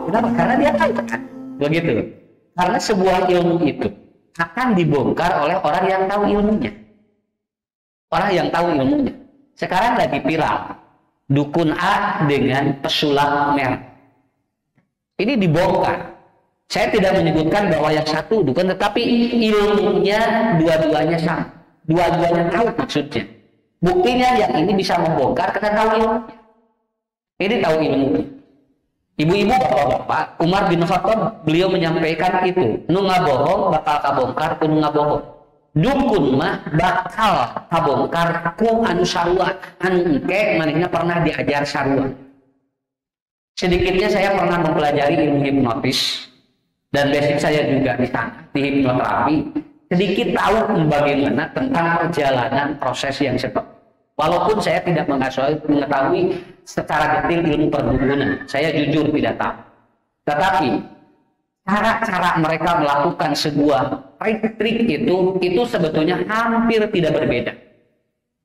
Kenapa? Karena dia tahu kan? Begitu. Karena sebuah ilmu itu akan dibongkar oleh orang yang tahu ilmunya. Orang yang tahu ilmunya. Sekarang lagi viral dukun A dengan pesulap merah. Ini dibongkar. Saya tidak menyebutkan bahwa yang satu dukun, tetapi ilmunya dua-duanya sama. Dua-duanya tahu maksudnya. Buktinya yang ini bisa membongkar karena tahu ilmu. Ini tahu ilmu. Ibu-ibu, bapak-bapak, Umar bin Khattab, beliau menyampaikan itu. Nu ngabohong bakal kabongkar, ku nu ngabohong. Dukun mah bakal kabongkar ku anu sarua, anu engke manehna pernah diajar sarua. Sedikitnya saya pernah mempelajari ilmu hipnotis dan basic saya juga di sana di hipnoterapi. Sedikit tahu bagaimana tentang perjalanan proses yang seperti. Walaupun saya tidak mengetahui secara detail ilmu perdukunan, saya jujur tidak tahu. Tetapi cara-cara mereka melakukan sebuah trik itu sebetulnya hampir tidak berbeda.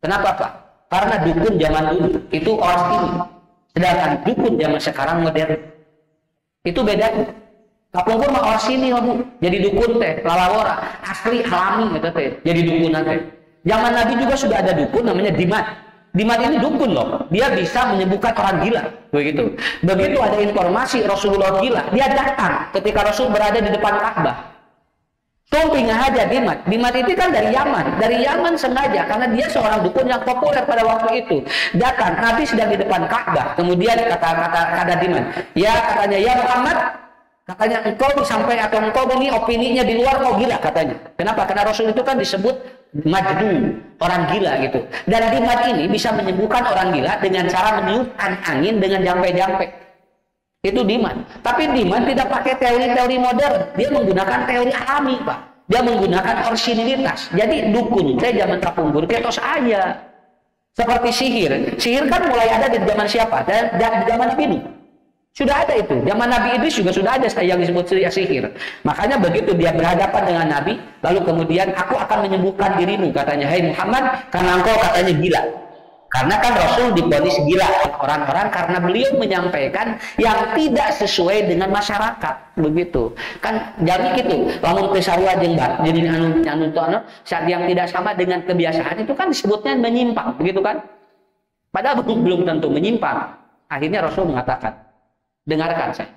Kenapa Pak? Karena dukun zaman dulu itu orang ini, sedangkan dukun zaman sekarang modern. Itu beda. Kapung pun mah orang sini jadi dukun teh, lalawora, asli alami gitu teh, jadi dukun teh. Zaman Nabi juga sudah ada dukun namanya Dimat. Dimat ini dukun loh, dia bisa menyembuhkan orang gila, begitu. Begitu ada informasi Rasulullah gila, dia datang ketika Rasul berada di depan Ka'bah. Tumping aja Dimat. Dimat itu kan dari Yaman sengaja karena dia seorang dukun yang populer pada waktu itu. Datang, Nabi sedang di depan Ka'bah. Kemudian kata Dimat, ya katanya ya Muhammad. Katanya engkau sampai atau engkau ini opininya di luar kau gila katanya. Kenapa? Karena Rasul itu kan disebut majnun, orang gila gitu. Dan Dimat ini bisa menyembuhkan orang gila dengan cara meniupkan angin dengan jampe-jampe. Itu Dimat. Tapi Dimat tidak pakai teori-teori modern. Dia menggunakan teori alami, Pak. Dia menggunakan orisinilitas. Jadi dukun, saya zaman kapunggur, ketos aja. Seperti sihir. Sihir kan mulai ada di zaman siapa? Dan di zaman Nabi Nuh. Sudah ada itu. Zaman Nabi Idris juga sudah ada yang disebut sihir. Makanya begitu dia berhadapan dengan Nabi, lalu kemudian aku akan menyembuhkan dirimu, katanya, hai Muhammad, karena engkau katanya gila. Karena kan Rasul divonis gila orang-orang karena beliau menyampaikan yang tidak sesuai dengan masyarakat, begitu. Kan jadi gitu. Lamun kesarua jeung jadi anu saat yang tidak sama dengan kebiasaan itu kan disebutnya menyimpang, begitu kan? Padahal belum tentu menyimpang. Akhirnya Rasul mengatakan, dengarkan saya.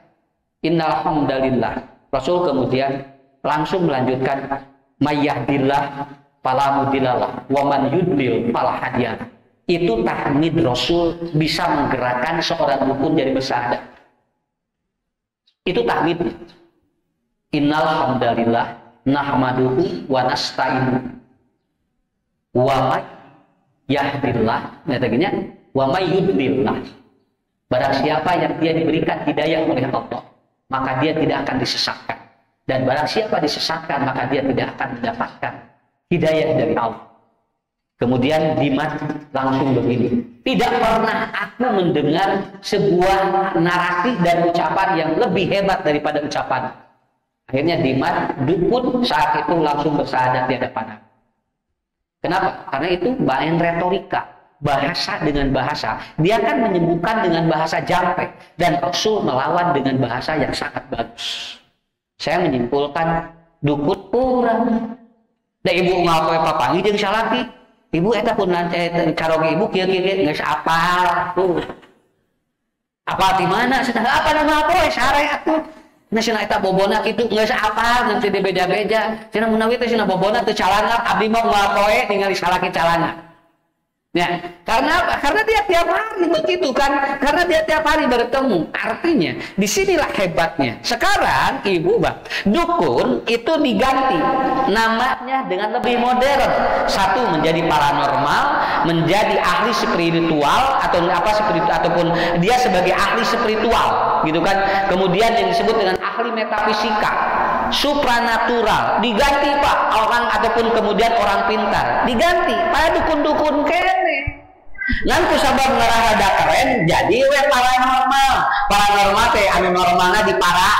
Innal hamdalillah. Rasul kemudian langsung melanjutkan mayyahdillah fala mudhillalah wa man yudlil fala hadiyalah. Itu tahmid Rasul bisa menggerakkan seorang dukun jadi bersyahadat. Itu tahmid. Innal hamdalillah nahmaduhu wa nasta'inu wa may yahdillah wa may yudlillah. Barang siapa yang dia diberikan hidayah oleh Allah, maka dia tidak akan disesatkan. Dan barang siapa disesatkan, maka dia tidak akan mendapatkan hidayah dari Allah. Kemudian Dimat langsung begini, tidak pernah aku mendengar sebuah narasi dan ucapan yang lebih hebat daripada ucapan. Akhirnya Dimat dukun saat itu langsung bersyahadat di hadapan aku. Kenapa? Karena itu bahan retorika. Bahasa dengan bahasa, dia akan menyembuhkan dengan bahasa jampe, dan Rasul melawan dengan bahasa yang sangat bagus. Saya menyimpulkan dukun kurang. Da ibu ngapoe papangi jeung salaki. Ibu eta pun caroge ibu kieu-kieu geus apal tuh. Apal di mana? Cenah apa nama ngapoe sare atuh. Nah cenah eta bobona kitu geus apal nanti dibeda-beda. Cenah menawi teh cenah bobona teu calana abdi mah ngapoe ningali salaki calana. Ya, karena apa? Karena dia tiap hari begitu kan? Karena dia tiap hari bertemu. Artinya, disinilah hebatnya. Sekarang, ibu bang, dukun itu diganti namanya dengan lebih modern. Satu menjadi paranormal, menjadi ahli spiritual atau apa spiritual ataupun dia sebagai ahli spiritual, gitu kan? Kemudian yang disebut dengan ahli metafisika, supranatural, diganti Pak orang ataupun kemudian orang pintar, diganti pada dukun-dukun kene. Ngan kusabab ngarada keren jadi we paranormal. Paranormal teh anu normalna dipara.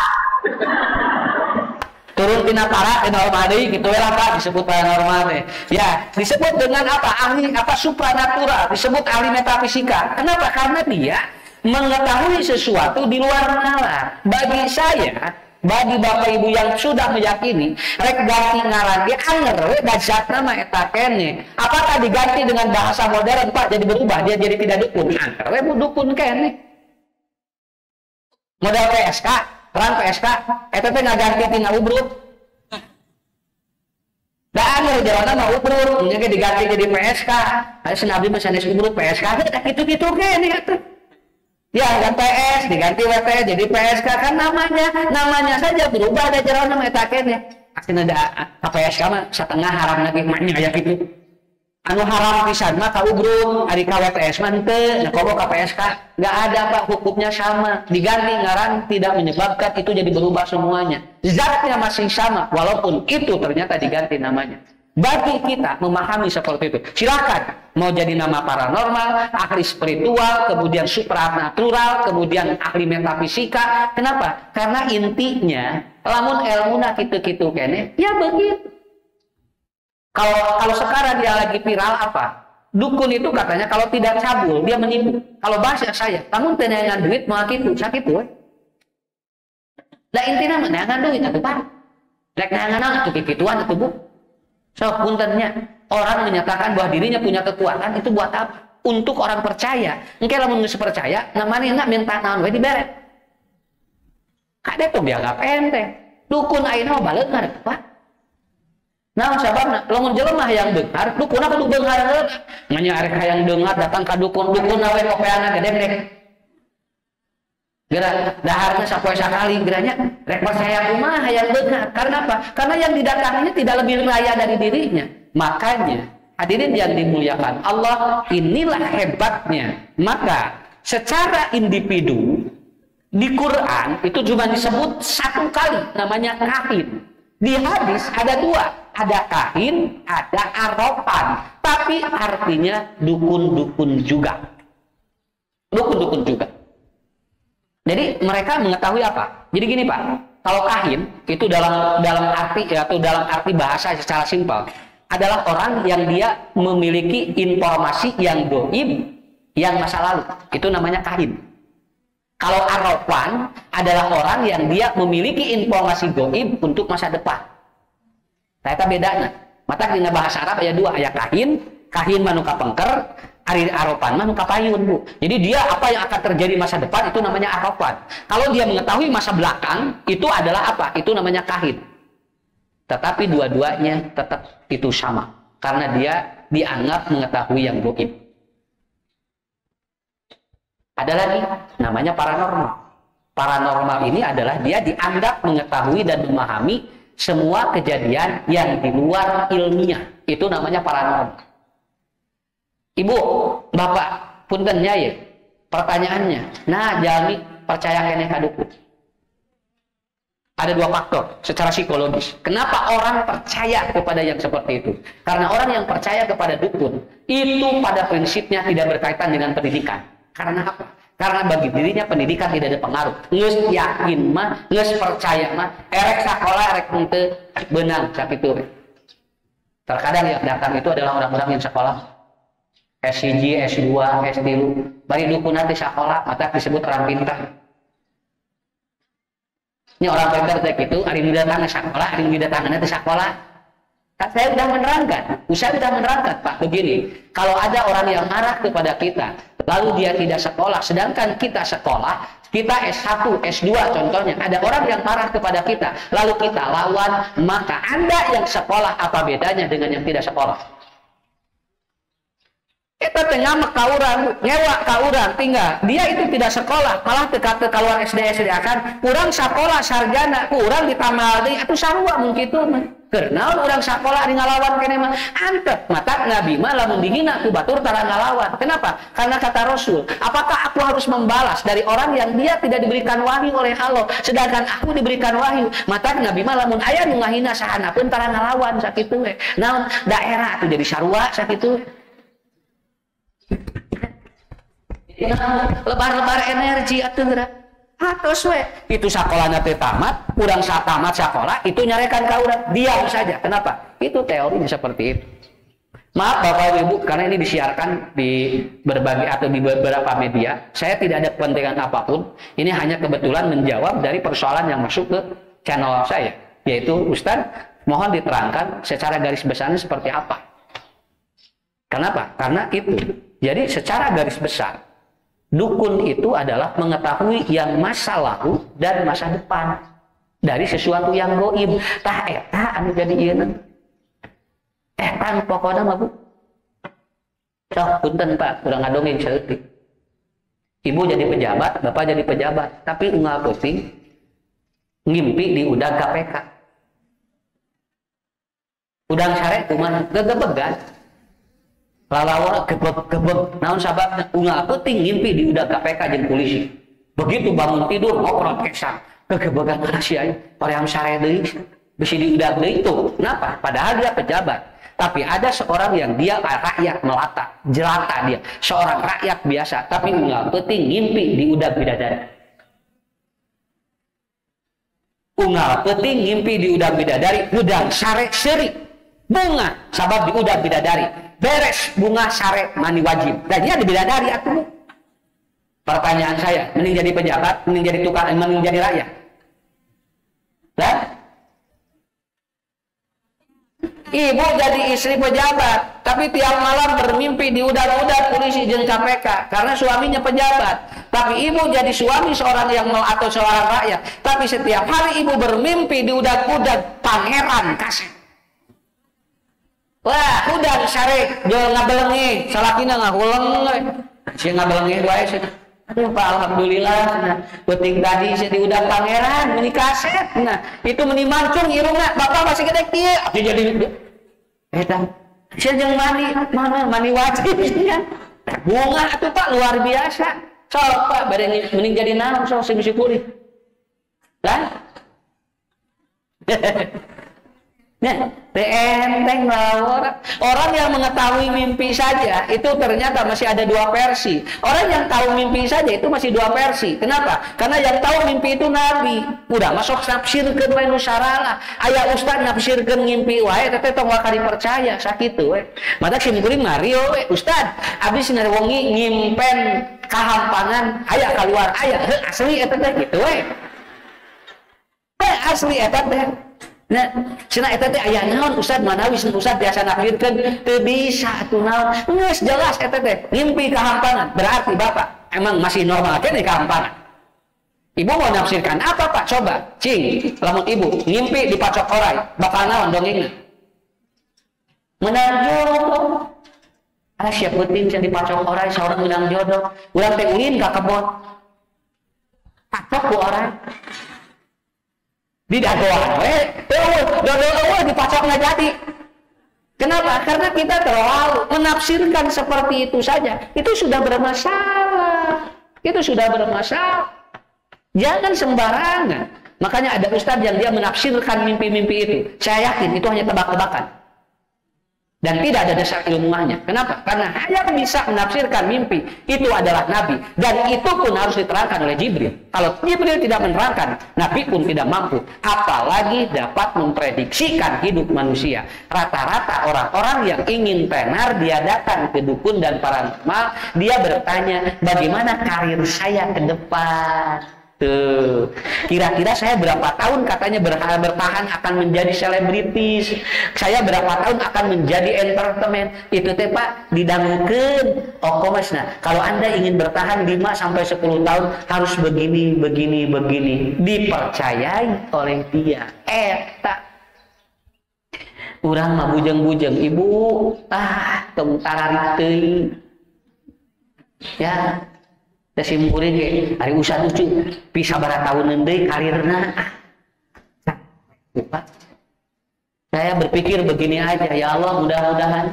turun tina para normal deui gitu lah Pak, disebut paranormal teh. Ya, disebut dengan apa? Ahli apa supranatural, disebut ahli metafisika. Kenapa? Karena dia mengetahui sesuatu di luar nalar. Bagi saya, bagi Bapak Ibu yang sudah meyakini, rek ganti ngaran dia anger we dasarna mah eta kene. Apakah diganti dengan bahasa modern Pak jadi berubah, dia jadi tidak dukun? Anger we dukun kene. Modal PSK, terang PSK, eta teh ngaganti tina ubruk. Da anger jalanna mah ubruk, nya diganti jadi PSK. Aya senabi mah sanes ubruk PSK teh kitu-kitu kene atuh. Ya, kan PS diganti WP jadi PSK kan namanya saja berubah ada jalan nama eta kene. Asina ada PSK mah setengah haram lagi maknya aya kitu. Anu haram pisan mah ka ubruk, ari ka WPS mah henteu, nya kobo ka PSK. Enggak ada Pak, hukumnya sama. Diganti ngaran tidak menyebabkan itu jadi berubah semuanya. Zatnya masih sama walaupun itu ternyata diganti namanya. Bagi kita memahami seperti itu, silakan mau jadi nama paranormal, ahli spiritual, kemudian supranatural, kemudian ahli metafisika. Kenapa? Karena intinya lamun ilmuna kitu-kitu kene, ya begitu. Kalau sekarang dia lagi viral apa? Dukun itu katanya kalau tidak cabul dia menipu. Kalau bahasa saya, namun tenangan duit mau kitu, sakitu we. Lah intinya mah neangan duit atuh Pak. Rek neangan atuh kikituan atuh Bu. So, puntennya orang menyatakan bahwa dirinya punya kekuatan itu buat apa? Untuk orang percaya. Engke lamun geus percaya, namanya enggak minta naon we dibere. Kade tuh dianggap enteng. Dukun ayeuna mah baleudna Pak. Nah, sababna lamun jelema hayang beungar, dukun kudu beungar heula. Nganya arek hayang deungar datang ka dukun we opeana gede deh. Gerak daharnya sapoe sakali geranya rek percaya kumaha hayang beungar. Karena apa? Karena yang didatanginya tidak lebih raya dari dirinya. Makanya hadirin yang dimuliakan Allah, inilah hebatnya. Maka secara individu di Quran itu cuma disebut satu kali namanya kahin. Di hadis ada dua, ada kahin, ada arofan, tapi artinya dukun-dukun juga. Dukun-dukun juga. Jadi mereka mengetahui apa? Jadi gini Pak, kalau kahin itu dalam arti atau dalam arti bahasa secara simpel adalah orang yang dia memiliki informasi yang gaib yang masa lalu. Itu namanya kahin. Kalau arofan adalah orang yang dia memiliki informasi gaib untuk masa depan. Ternyata bedanya. Mata dengan bahasa Arab ada dua, aya kahin manuka pengker, ari arofan manuka payun Bu. Jadi dia apa yang akan terjadi masa depan itu namanya arofan. Kalau dia mengetahui masa belakang itu adalah apa? Itu namanya kahin. Tetapi dua-duanya tetap itu sama karena dia dianggap mengetahui yang gaib. Ada lagi namanya paranormal. Paranormal ini adalah dia dianggap mengetahui dan memahami semua kejadian yang di luar ilmiah. Itu namanya paranormal. Ibu, Bapak, puntennya ya. Pertanyaannya, nah jalmi percaya kene ka dukun. Ada dua faktor secara psikologis. Kenapa orang percaya kepada yang seperti itu? Karena orang yang percaya kepada dukun itu pada prinsipnya tidak berkaitan dengan pendidikan. Karena apa? Karena bagi dirinya pendidikan tidak ada pengaruh. Ngeus yakin mah, ngeus percaya mah, erek sakola, erek henteu beunang sakitu. Terkadang yang datang itu adalah orang-orang yang sekolah S1, S2, S3, bari dukun teh sakola, mata disebut orang pintar. Ini orang pintar teh kitu, ari nu datang sakola, ari nu datang teh sakola. Kan saya sudah menerangkan, Pak, begini. Kalau ada orang yang marah kepada kita, lalu dia tidak sekolah, sedangkan kita sekolah, kita S1, S2 contohnya, ada orang yang marah kepada kita, lalu kita lawan, maka Anda yang sekolah apa bedanya dengan yang tidak sekolah? Kita tengah kauran, nyewa kauran, tinggal. Dia itu tidak sekolah, malah teka keluar SD akan, kurang sekolah sarjana, kurang ditamal deui, atuh sarua mun kitu mah. Karena orang sekolah di ngalawan kene mah antep mata Nabi mah lamun dihina ku batur tara ngalawan. Kenapa? Karena kata Rasul, apakah aku harus membalas dari orang yang dia tidak diberikan wahyu oleh Allah, sedangkan aku diberikan wahyu? Mata Nabi mah lamun aya nu ngahina sahanapeun tara ngalawan sakitu we. Naon daerah atuh jadi sarua sakitu. Lebar-lebar energi atuh geura. Atos we, itu sekolahnya teh tamat, kurang saat tamat sekolah, itu nyarekan ka urang, diam saja. Kenapa? Itu teorinya seperti itu. Maaf Bapak Ibu, karena ini disiarkan di berbagai atau di beberapa media. Saya tidak ada kepentingan apapun. Ini hanya kebetulan menjawab dari persoalan yang masuk ke channel saya, yaitu Ustadz, mohon diterangkan secara garis besarnya seperti apa. Kenapa? Karena itu. Jadi secara garis besar, dukun itu adalah mengetahui yang masa lalu dan masa depan dari sesuatu yang goib. Tah eta anu jadi ieu. Eta pokoknya mah Bu. Sok punten Pak, urang ngadongeng saeutik. Ibu jadi pejabat, Bapak jadi pejabat, tapi unggal peuting ngimpi di udag KPK. Udang sare kumaha gegebegan. Lalawar gebeg-gebeg naon sababna unggal peuting ngimpi di udag KPK jeung polisi. Begitu bangun tidur ngoprot kesan, gegebegan sia paream sare deui, bisi di udag deui tuh. Kenapa? Padahal dia pejabat. Tapi ada seorang yang dia rakyat melata, jelata dia, seorang rakyat biasa, tapi unggal peuting ngimpi di udag bidadari. Unggal peuting ngimpi di udag bidadari, udang sare seuri bunga sabab di udag bidadari. Beres bunga sare mani wajib. Dan dia di bidadari atuh. Pertanyaan saya, mending jadi pejabat, mending jadi tukang, mending jadi rakyat? Lah? Ibu jadi istri pejabat, tapi tiap malam bermimpi di udag-udag polisi jeung KPK karena suaminya pejabat. Tapi ibu jadi suami seorang yang atau seorang rakyat, tapi setiap hari ibu bermimpi di udag-udag pangeran kaset. Wah, udah sare jual ngabelengi, salakina ngahuleng we. Si ngabelengi wae cenah. Aduh Pak, alhamdulillah cenah. Penting tadi saya di udag pangeran meni kaset. Nah, itu meni mancung irungna. Bapak masih gede kieu. Atuh jadi eta. Saya jeung mani wajib nya. Bunga atuh Pak luar biasa. Sok Pak, bade mending jadi naon sok sing syukuri. Kan? Nah, enteng lah orang yang mengetahui mimpi saja itu ternyata masih ada dua versi. Orang yang tahu mimpi saja itu masih dua versi. Kenapa? Karena yang tahu mimpi itu Nabi. Udah masuk nafsirkeun wae nu saralah. Aya ustaz nafsirkeun ngimpi wae teh tong wakar dipercaya sakitu we. Mata sim kuring Mario we ustaz, abis ngarewangi ngimpen kahampangan aya keluar aya asli eta teh kitu we. Asli eta teh. Nah, cenah eta teh aya naon Ustaz manawi Ustaz biasa nafsirkeun teu bisa atuh naon. Geus jelas eta teh ngimpi kahampangan. Berarti Bapak emang masih normal keneh kahampangan. Ibu mau nafsirkan apa Pak? Coba, cing, lamun ibu ngimpi dipacok orai, bakal naon dongengna? Menang jodoh. Ada siap penting can dipacok orai seorang menang jodoh. Urang teh ulin ka kebon. Pacok ku orai. Di dagoan doa dipacok nggak jadi. Kenapa? Karena kita terlalu menafsirkan seperti itu saja. Itu sudah bermasalah. Itu sudah bermasalah. Jangan sembarangan. Makanya ada ustadz yang dia menafsirkan mimpi-mimpi itu. Saya yakin itu hanya tebak-tebakan. Dan tidak ada dasar ilmuahnya. Kenapa? Karena yang bisa menafsirkan mimpi itu adalah Nabi. Dan itu pun harus diterangkan oleh Jibril. Kalau Jibril tidak menerangkan, Nabi pun tidak mampu. Apalagi dapat memprediksikan hidup manusia. Rata-rata orang-orang yang ingin tenar, dia datang ke dukun dan paranormal. Dia bertanya, bagaimana karir saya ke depan? Tuh, kira-kira saya berapa tahun katanya bertahan akan menjadi selebritis, saya berapa tahun akan menjadi entertainment. Itu teh Pak didangukeun okomesna. Kalau Anda ingin bertahan 5-10 tahun harus begini, dipercayai oleh dia. Eta urang mah bujeng-bujeng ibu tong tararik teuing. Ya sim kuring ge ari usah lucu bisa bara tahunan deui karirna. Saya berpikir begini aja, ya Allah mudah-mudahan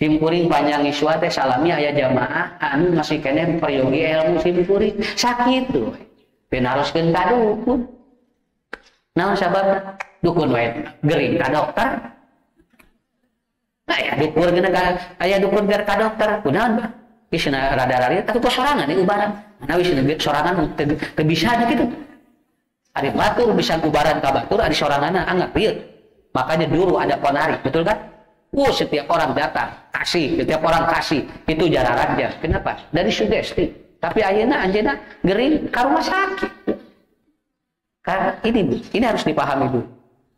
sim kuring panjang iswa teh salami aya jamaah anu masih kene peryogi ilmu sim kuring sakitu ben haruskeun ka dukun. Naon sababna? Dukun wae gering ka dokter. Aya dukun geuna aya dukun ka dokter kunaon Pak? Isna rada-rada tapi kok sorangan nih ubaran. Mana wis sorangan teu bisa gitu. Ari batur bisa ubaran ka batur, ari soranganna anggap ieu. Makanya dulu ada ponari, betul kan? Setiap orang datang, kasih, setiap orang kasih. Itu jararannya. Kenapa? Dari sugesti. Tapi ayeuna anjeunna gering ka rumah sakit. Karena ini harus dipahami dulu.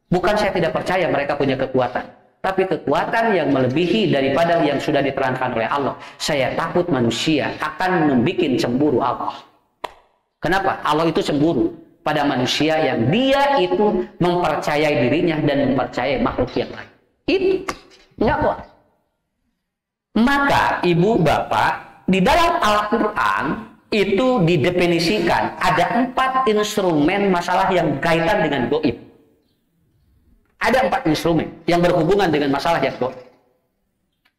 Bukan saya tidak percaya mereka punya kekuatan, tapi kekuatan yang melebihi daripada yang sudah diterangkan oleh Allah. Saya takut manusia akan membuat cemburu Allah. Kenapa? Allah itu cemburu pada manusia yang dia itu mempercayai dirinya dan mempercayai makhluk yang lain. Itu enggak boleh. Maka ibu bapak di dalam Al-Quran itu didefinisikan ada 4 instrumen masalah yang kaitan dengan gaib. Ada 4 instrumen yang berhubungan dengan masalah yang gaib.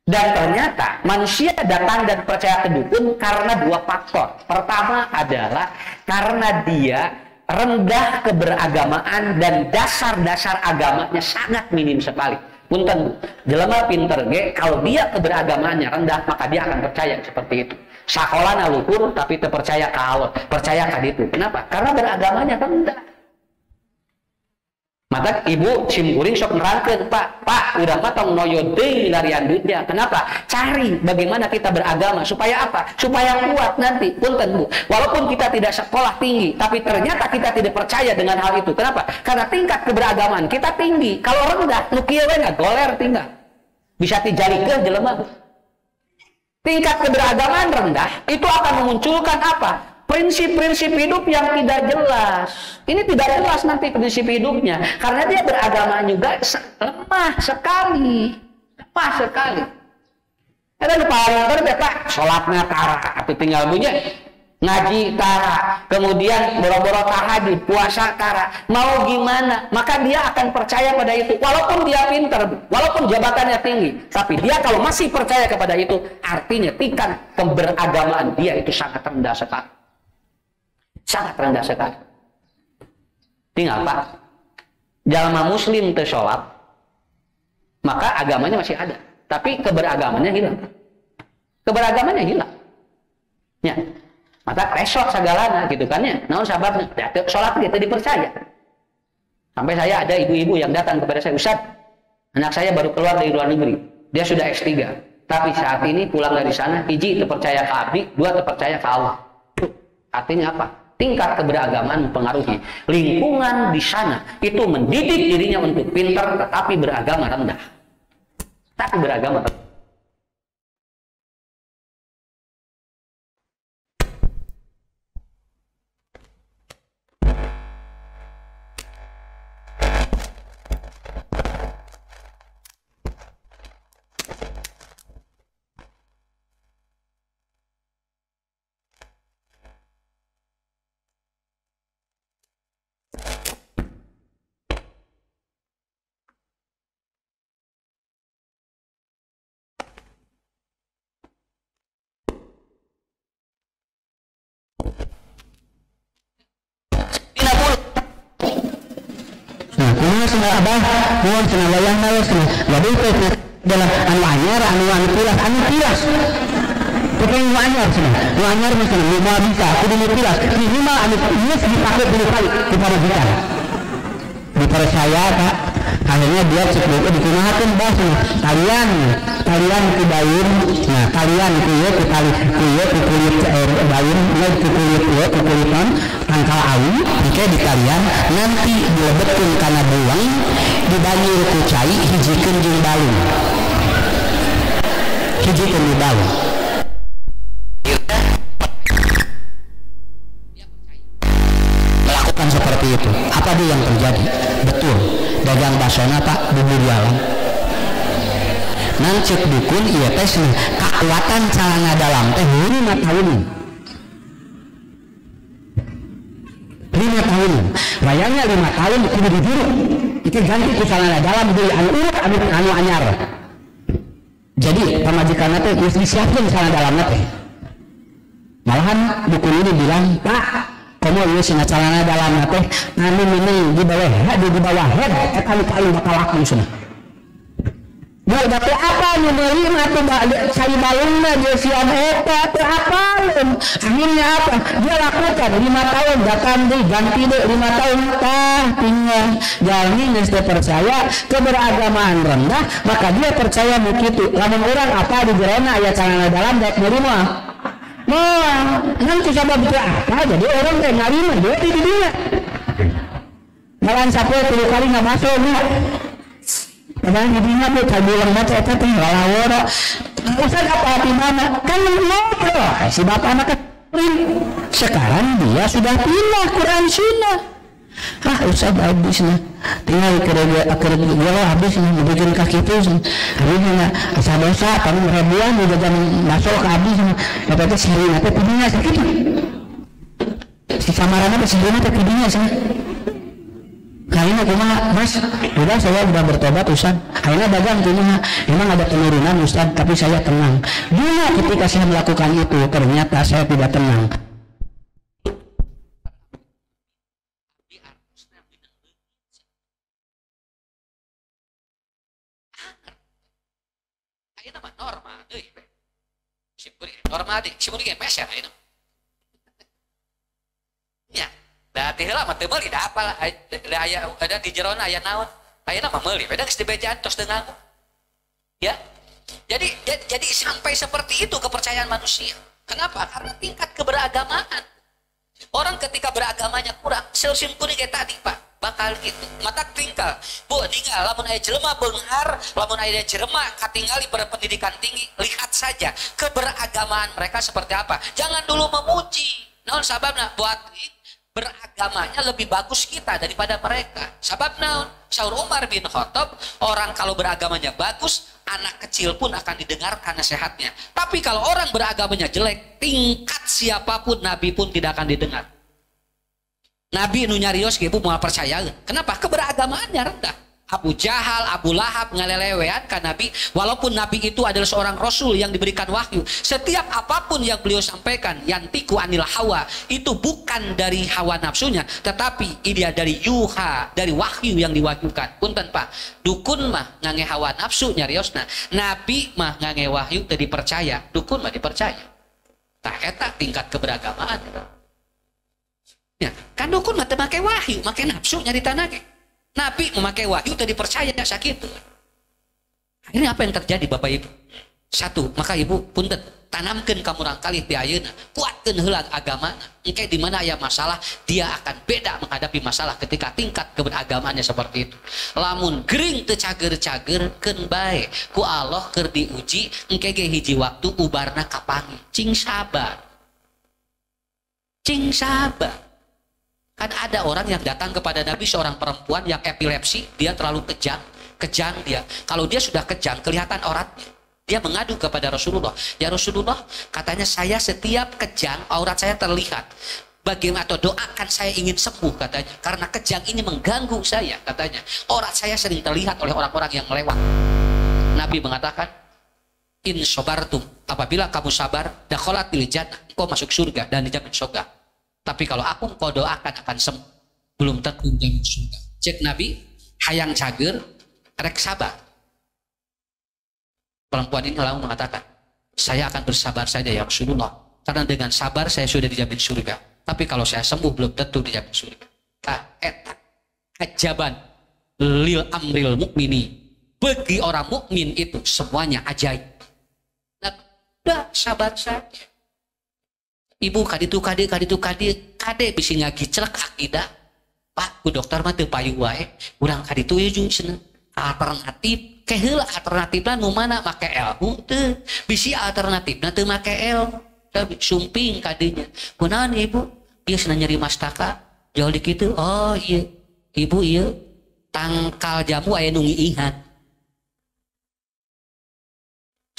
Dan ternyata manusia datang dan percaya ke dukun karena 2 faktor. Pertama adalah karena dia rendah keberagamaan dan dasar-dasar agamanya sangat minim sekali. Punten, jelema pinter ge, kalau dia keberagamaannya rendah maka dia akan percaya seperti itu. Sakolana luhur tapi terpercaya ke Allah, percaya ke itu. Kenapa? Karena beragamanya rendah. Maka ibu simkuring sok nerangkeun, Pak, udah matang noyo deui milarian duitnya. Kenapa? Cari bagaimana kita beragama supaya apa? Supaya kuat nanti. Punten Bu, walaupun kita tidak sekolah tinggi, tapi ternyata kita tidak percaya dengan hal itu. Kenapa? Karena tingkat keberagaman kita tinggi. Kalau rendah, nu kieu we goler tinggal. Bisa dijalikeun jelema. Tingkat keberagaman rendah itu akan memunculkan apa? Prinsip-prinsip hidup yang tidak jelas. Ini tidak jelas nanti prinsip hidupnya. Karena dia beragama juga lemah sekali. Lemah sekali. Ada di paling Pak, sholatnya tara. Atau tinggal punya ngaji tara. Kemudian boro-boro tahajud, puasa tara. Mau gimana? Maka dia akan percaya pada itu. Walaupun dia pintar, walaupun jabatannya tinggi. Tapi dia kalau masih percaya kepada itu, artinya tingkat keberagamaan dia itu sangat rendah sekali. Sangat rendah sekali. Tinggal Pak, jalma muslim teu sholat, maka agamanya masih ada, tapi keberagamannya hilang. Keberagamannya hilang. Ya, maka resort segalanya gitu kan ya. Naon sababnya? Ya, sholat dia teu dipercaya. Sampai saya ada ibu-ibu yang datang kepada saya, Ustaz, anak saya baru keluar dari luar negeri, dia sudah S3, tapi saat ini pulang dari sana, 1 terpercaya ke abdi, 2 terpercaya ke Allah. Artinya apa? Tingkat keberagaman mempengaruhi. Lingkungan di sana itu mendidik dirinya untuk pintar tetapi beragama rendah. Tapi beragama rendah. Sudah abah, mohon sudah wayang malas sudah. Jadi itu adalah anu anyar, anu tilas. Pokoknya anu anyar sudah. Anu anyar misalnya lima bisa, kudu tilas. Minimal anu ini dipakai dulu kali kepada kita. Dipercaya Pak. Akhirnya dia cukup digunakan bahasa kalian kudayin, nah kalian kuyo kulit daun, kulitan tangkal awi, jika di kalian nanti dilebetkan karena buang dibanyir kucai hijikeun jeung balung, hijikeun di balung. Melakukan seperti itu, apa dia yang terjadi? Betul. Dagang basona Pak bubur jalan nancik dukun iya tes kekuatan celana dalam teh 5 tahun 5 tahun bayangnya 5 tahun kudu dijuru itu ganti ku celana dalam beli anu urut anu anyar jadi pamajikan teh geus disiapkeun celana dalamna teh malahan dukun ini bilang Pak kamu ini sina celana dalam teh anu meneng di bawah head eta nu paling bakal laku sana Bu, tapi apa nih beli mah tuh cari balungnya dia siam eta teh apa akhirnya apa dia lakukan 5 tahun datang deh ganti deh 5 tahun tinggal jalani geus teu percaya keberagamaan rendah maka dia percaya begitu lamun orang apa di jerona aya calana dalam dak beli mah nanti coba betul apa jadi orang teh ngarima dia di dunia malan sapoe 3 kali nggak masuk nih padahal hidupnya tuh kabulang baca eta teh walaworo usah apa di mana kan ngobrol si bapak anak sekarang dia sudah pindah Quran Sunnah usah habis nah tinggal kerja habis nih bikin kaki itu habisnya asa dosa kan ribuan udah jam masuk ke habis apa itu sering apa pidinya sakit si samarannya sendiri teh pidinya sih kayaknya cuma mas udah saya udah bertobat Ustaz akhirnya dagang gini memang ada penurunan Ustaz tapi saya tenang dulu ketika saya melakukan itu ternyata saya tidak tenang ayeuna mah normal euy normal di simuri ge meser ayeuna ya da teh heula mah teu meuli da apal aya ada di jerona aya naon ayeuna mah meuli beda geus dibejaan tos teu ngaku ya jadi sampai seperti itu kepercayaan manusia kenapa karena tingkat keberagamaan orang ketika beragamanya kurang seusimkuring kayak tadi Pak bakal gitu mata tinggal bu tinggal lamun aya jelema beunghar lamun aya jelema katingali berpendidikan tinggi lihat saja keberagamaan mereka seperti apa jangan dulu memuji naon sababna buat beragamanya lebih bagus kita daripada mereka sabab naon Saur Umar bin Khattab orang kalau beragamanya bagus anak kecil pun akan didengarkan nasihatnya tapi kalau orang beragamanya jelek tingkat siapapun Nabi pun tidak akan didengar Nabi nu nyarios ge moal percaya kenapa keberagamaannya rendah Abu Jahal, Abu Lahab ngalelewean kan Nabi walaupun Nabi itu adalah seorang Rasul yang diberikan wahyu setiap apapun yang beliau sampaikan yantiku anil hawa itu bukan dari hawa nafsunya tetapi dia dari yuha dari wahyu yang diwahyukan punten Pak dukun mah ngange hawa nafsu nyariosna Nabi mah ngange wahyu teu dipercaya dukun mah dipercaya tah eta tingkat keberagamaan ya kan dukun mah teu make wahyu make nafsu nyarita ge Nabi memakai wahyu tadi dipercaya sakit. Akhirnya apa yang terjadi Bapak Ibu? Satu, maka Ibu punten tanamkeun ka murang kalih ti ayeuna, kuatkeun heula agama. Engke di mana aya masalah, dia akan beda menghadapi masalah ketika tingkat keberagamaannya seperti itu. Lamun gering teu cager-cagerkeun bae, ku Allah keur diuji, engke ge hiji waktu ubarna kapangi. Cing sabar. Cing sabar. Kan ada orang yang datang kepada Nabi seorang perempuan yang epilepsi, dia terlalu kejang dia. Kalau dia sudah kejang, kelihatan auratnya. Dia mengadu kepada Rasulullah. Ya Rasulullah, katanya saya setiap kejang aurat saya terlihat. Bagaimana atau doakan saya ingin sembuh katanya. Karena kejang ini mengganggu saya katanya. Aurat saya sering terlihat oleh orang-orang yang lewat. Nabi mengatakan, in sobartum, apabila kamu sabar, dakholatil jannah, engkau masuk surga dan dijamin surga. Tapi kalau aku kau doakan akan sembuh belum tentu jamin surga. Cek Nabi hayang cager rek sabar. Perempuan ini lalu mengatakan saya akan bersabar saja ya Rasulullah karena dengan sabar saya sudah dijamin surga. Tapi kalau saya sembuh belum tentu dijamin surga. Eta ajaban lil amril mukmini bagi orang mukmin itu semuanya ajaib. Nah, udah sabar saja. Ibu kaditu kade bisi ngagiclek akidah Pak ku dokter mah teu payu wae urang kaditu ye jeung cenah alternatif keheula alternatifna nu mana make ilmu teu bisi alternatifna teu make ilmu teu sumping kadinya kunaon ibu ieu cenah nyeri mastaka jauh di kitu oh iya ibu ieu tangkal jamu aya nu ngiihan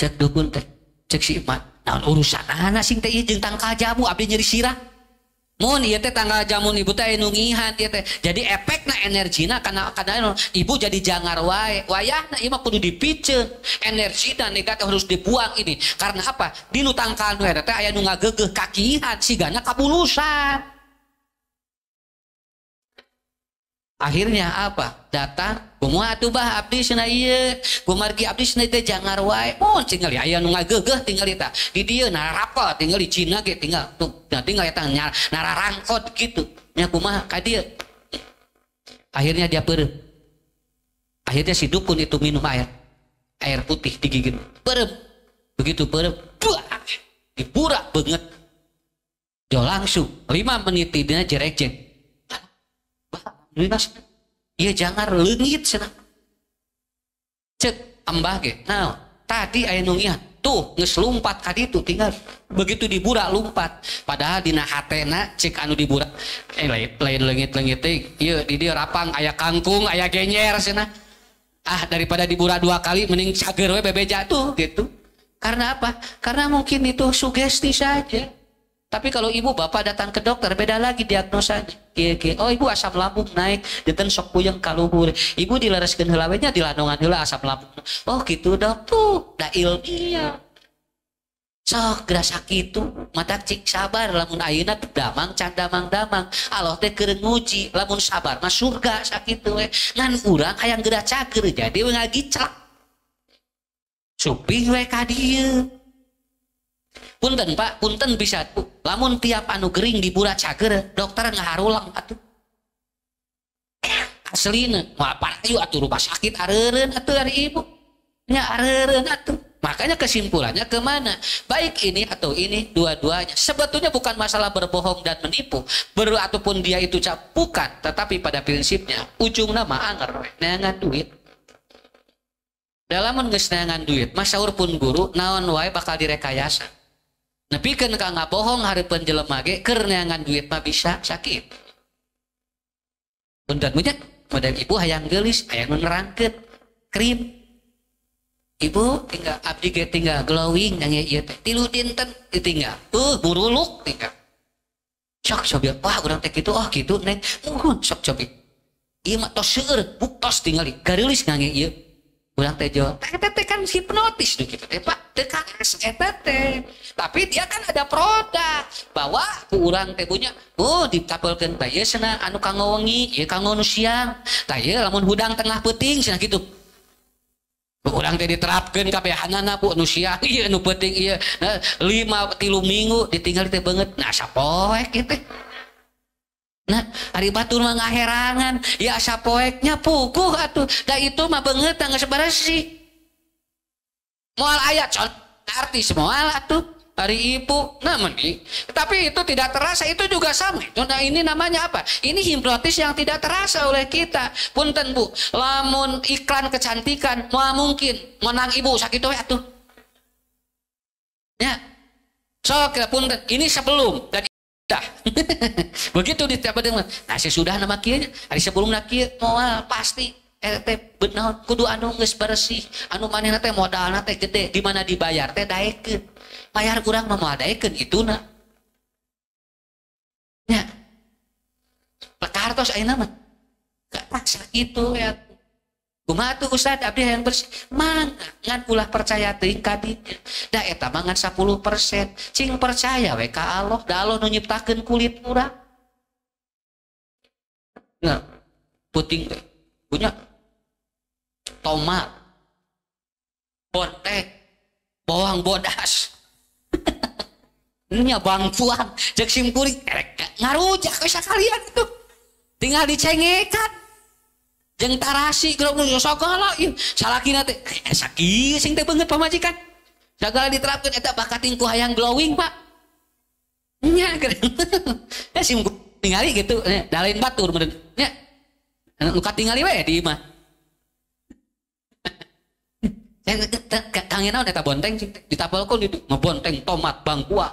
cek dukun teh cek si Iman naon urusan anak sing teh jeung tangkal jamu abdi nyeri sirah mun ieu teh tangkal jamu ibu teh anu ngihan ieu teh jadi efekna energina kana ibu jadi jangar wae wayahna ieu mah kudu dipiceun energina negatif harus dibuang ini karena apa dinu tangkal nu eta teh aya nu ngageugeuh kakihan sigana kabulusan Akhirnya apa? Datang, kumaha atuh bah abdi cenah ieu. Kumargi abdi cenah teh jangar wae. Oh, tinggal aya nu ngageugeuh tinggal eta. Di dieu narapal tinggal di Cina ge tinggal tuh. Tinggal eta nararangkot gitu. Nya kumaha ka dieu. Akhirnya dia perem. Akhirnya si dukun itu minum air putih digigit. Perem. Begitu perem, buah, diburak banget. Jo langsung 5 menit dina jerek-jeng. Iya jangan leungit cenah. Cek embah ge. Nah, tadi aya nu ngian. Tuh geus lumpat ka ditu tinggal. Begitu diburak lumpat. Padahal dina hatena cek anu diburak lain leungit-leungit teh ieu di dieu rapang aya kangkung, aya genyer cenah. Ah daripada diburak 2 kali mending cager we bebeja tuh gitu. Karena apa? Karena mungkin itu sugesti saja. Tapi kalau ibu bapak datang ke dokter beda lagi diagnosanya. Oh ibu asam lambung naik, deten sok puyeng kaluhur. Ibu dilereskeun heula we nya dilandongan heula asam lambung. Oh gitu dok tuh, da ilmiah. Sok gerasa kitu, mata cik sabar lamun ayeuna damang can damang-damang. Allah teh keur nguji, lamun sabar mah surga sakitu we. Ngan urang hayang geura cager jadi we ngagiclak. Suping we ka dieu. Punten Pak, punten bisa tuh. Lamun tiap anu gering diburak cager, dokter ngaharulang atuh. Aslina, moal parayu atuh rumah sakit areureun atuh ari ibu. Nya areureun atuh. Makanya kesimpulannya kemana? Baik ini atau ini, dua-duanya. Sebetulnya bukan masalah berbohong dan menipu, ataupun dia itu bukan. Tetapi pada prinsipnya, ujungnya mah anger, neangan duit. Dalam geus neangan duit, masaur pun guru, naon wae bakal direkayasa. Nepikeun ka ngabohong hareupeun jelema ge keur neangan duit mah bisa sakit. Punten nya, model ibu hayang geulis, hayang nerangkeun krim. Ibu tinggal abdi ge tinggal glowing nya ieu teh. 3 dinten ditinggal. Buruluk tinggal. Sok cobi, wah urang teh kitu, oh kitu neng. Muhun sok cobi. Ieu mah tos seueur, buktos tinggal gareulis ngangge ieu. Urang teh jawab, teh kan hipnotis tuh gitu teh Pak, teh kares eta teh. Tapi dia kan ada produk bahwa ku urang teh punya, ditapelkeun teh ieu cenah anu kanggo wengi, ieu kanggo nu siang. Tah ieu lamun hudang tengah peuting cenah kitu. Urang teh diterapkeun kabehanana pu nu siang ieu nu peuting ieu. Nah, 5-3 minggu ditinggal teh beungeut. Nah sapoek kitu teh. Nah, hari batur mah ngaherangan, ya sapoeknya puguh atuh. Da itu mah beungeut geus bersih. Moal aya artis moal atuh hari ibu. Nah, mending. Tapi itu tidak terasa, itu juga sama. Nah, ini namanya apa? Ini hipnotis yang tidak terasa oleh kita. Punten Bu, lamun iklan kecantikan, moal mungkin menang ibu sakitu we atuh. Ya. Sok punten, ini sebelum dan dah. Begitu ditiap dengan nah sesudah nama kieu hari sebelum kieu moal pasti teh benaon kudu anu geus bersih anu manehna teh modalna teh gede di mana dibayar teh daekeun bayar urang mah moal daekeun ituna nya lekartos ayeuna mah gak paksa gitu ya kumaha tuh Ustad abdi hayang bersih mangga ngan ulah percaya teuing ka dinya da eta mah ngan 10% cing percaya we ka Allah da Allah nu nyiptakeun kulit urang nah puting teh punya tomat bontek bawang bodas nya bangkuan cek simkuring ngarujak we sakalian itu tinggal dicengekan jeung tarasi kalau sagala ieu salakina teh sakieu sing teh beungeut pamajikan sagala diterapkeun eta bakating ku hayang glowing Pak nya ya sim ningali gitu da lain batur meureun nya nu katingali we di imah kangena eta bonteng sing ditapelkeun itu ngebonteng tomat bangkua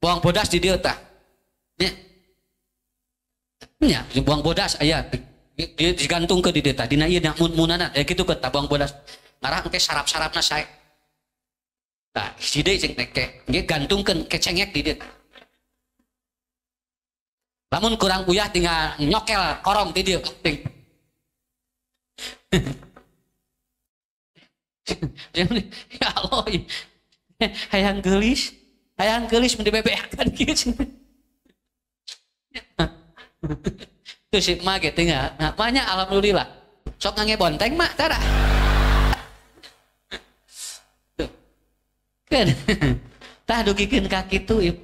bawang bodas di dieu tah nya bawang bodas aya dia digantung ke di deta dina ieu munana ya kitu ke tabang bodas ngarah engke sarap-sarapna sae tah hiji deui cing teh ge gantungkeun ke cengek di deta lamun kurang uyah tinggal nyokel korong di dieu penting ya Allah hayang geulis mun dibebeakan kieu Tuh si emak gitu nggak, nah, maknya alhamdulillah. Sok ngange bonteng mak, tara. Tuh, kan, tah dugikeun kaki tuh ibu.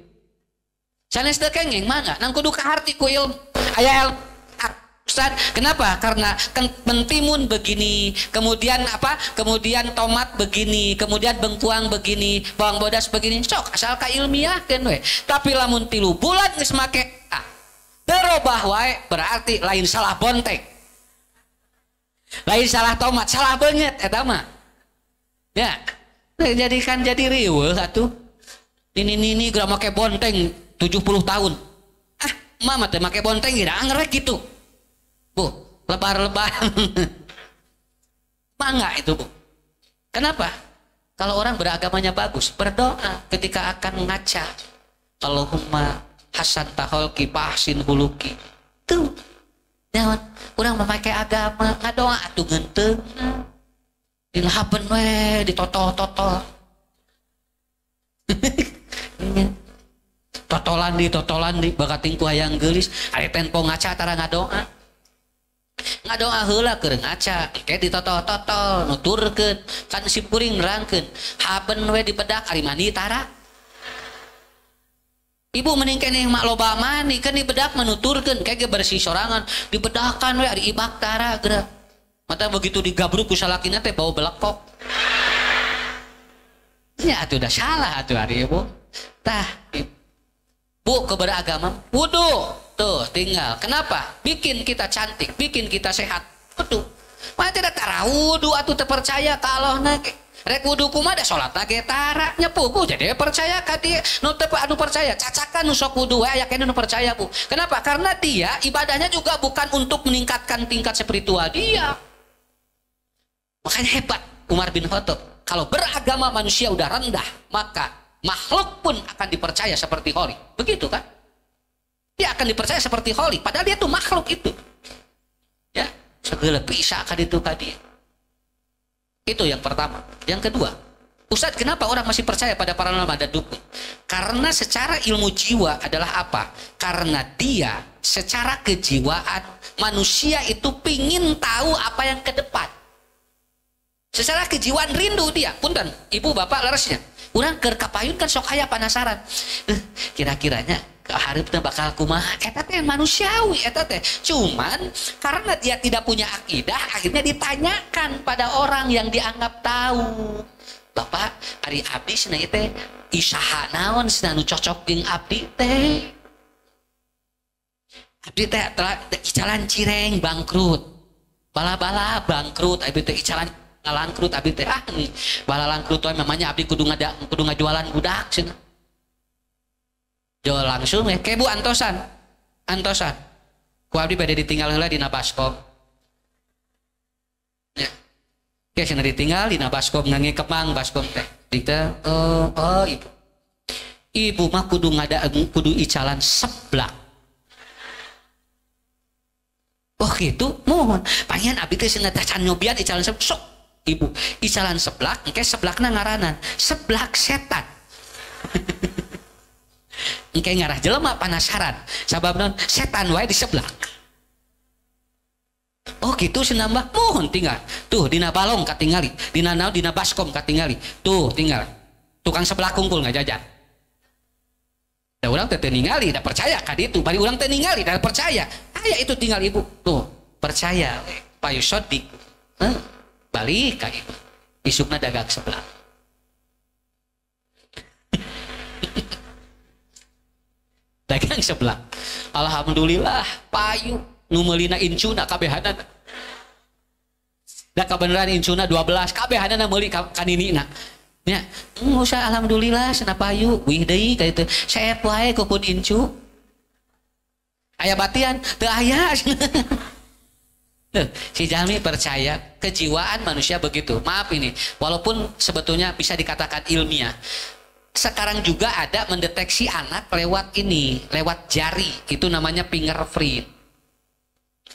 Sanes teu kengeng mana, nang kudu kaharti ku ilmu, aya ilmu. Ustaz, kenapa? Karena mentimun begini, kemudian apa? Kemudian tomat begini, kemudian bengkuang begini, bawang bodas begini. Sok asal ka ilmiahkeun we. Tapi lamun 3 bulan geus make berubah wae berarti lain salah bonteng. Lain salah tomat, salah banget eta mah. Ya. Jadikan jadi riweuh atuh. Ini geura make bonteng 70 tahun. Ah, mama teh make bonteng geura angrek gitu. Bu, lebar-lebar. Mangga itu, Bu. Kenapa? Kalau orang beragamanya bagus, berdoa ketika akan ngaca. Allahumma hasan taholki pahsin huluki. Tuh. Jangan orang memakai agama, ngadoa atuh genteung. Dilhapen we, ditotol-totol. Totolan di bakating ku hayang geulis, aya tempo ngaca tara ngadoa. Ngadoa heula keur ngaca kayak ditotol-totol nuturkeun kan si puring nerangkeun haben we dibedak ari mandi tara ibu mending keneh mak loba mani kan dibedak menuturkeun kayak bersih sorangan dibedakan we ari ibak tara geura mata begitu digabruk ku salakina teh bau belekok nya atuh udah salah atuh ari ibu tah bu keberagaman wudu tuh tinggal. Kenapa? Bikin kita cantik, bikin kita sehat. Wudu. Mah tidak tarawudu atuh teu percaya ka Allah na ge. Rek wudu kumaha da salat ge tara nyepuh Bu. Jadi percaya ka dia. Nu teu anu percaya, cacakan nu sok wudu we aya kene nu percaya Bu. Kenapa? Karena dia ibadahnya juga bukan untuk meningkatkan tingkat spiritual dia. Makanya hebat Umar bin Khattab. Kalau beragama manusia udah rendah, maka makhluk pun akan dipercaya seperti kholi. Begitu kan? Dia akan dipercaya seperti kholi, padahal dia tuh makhluk itu. Ya, segala bisa kan itu tadi. Itu yang pertama. Yang kedua, Ustadz, kenapa orang masih percaya pada paranormal dan dukun? Karena secara ilmu jiwa adalah apa? Karena dia secara kejiwaan manusia itu pingin tahu apa yang ke depan. Secara kejiwaan rindu dia. Punten, ibu bapak leresnya. Orang keur kapayun kan sok aya penasaran. Kira-kiranya hareupeuna bakal kumaha? Eta teh manusiawi eta teh. Cuman karena dia tidak punya akidah, akhirnya ditanyakan pada orang yang dianggap tahu. Bapak, ari abdi cenah teh isaha naon cenah nu cocok jeung abdi teh? Abdi teh icalan cireng bangkrut. Bala-bala bangkrut, abdi teh icalan langkrut abdi teh bala langkrut we namanya abdi kudu ngajualan budak cenah. Jo langsung ke Bu antosan. Ku abdi bade ditinggal heula dina baskom. Ya. Ke cenah ditinggal dina baskom ngange kemang baskom teh. Dita oh ibu. Ibu mah kudu icalan seblak. Oh gitu, mohon. Panjen abdi teh cenah teh can nyobian icalan seblak. Sok ibu icalan seblak, engke seblakna ngaranan seblak setan. Engke ngarah jelema penasaran sabab non setan wae di seblak. Oh gitu senambah mohon tinggal tuh dina balong katingali dina naon dina baskom katingali tuh tinggal tukang seblak kungkul ngajajan. Da urang teh ningali da percaya ka ditu bari urang teh ningali da percaya aya itu tinggal ibu tuh percaya payu sodik balik ka ibu isukna dagang seblak. Dagang seblak alhamdulillah payu nu meulina incuna kabehanana da kabeneran incuna 12 kabehanana meuli ka ninina nya usah alhamdulillah cenah payu wih deui ka ditu saep wae kukun incu aya batian teu aya. Si Jalmi percaya kejiwaan manusia begitu. Maaf ini, walaupun sebetulnya bisa dikatakan ilmiah. Sekarang juga ada mendeteksi anak lewat ini, lewat jari. Itu namanya fingerprint.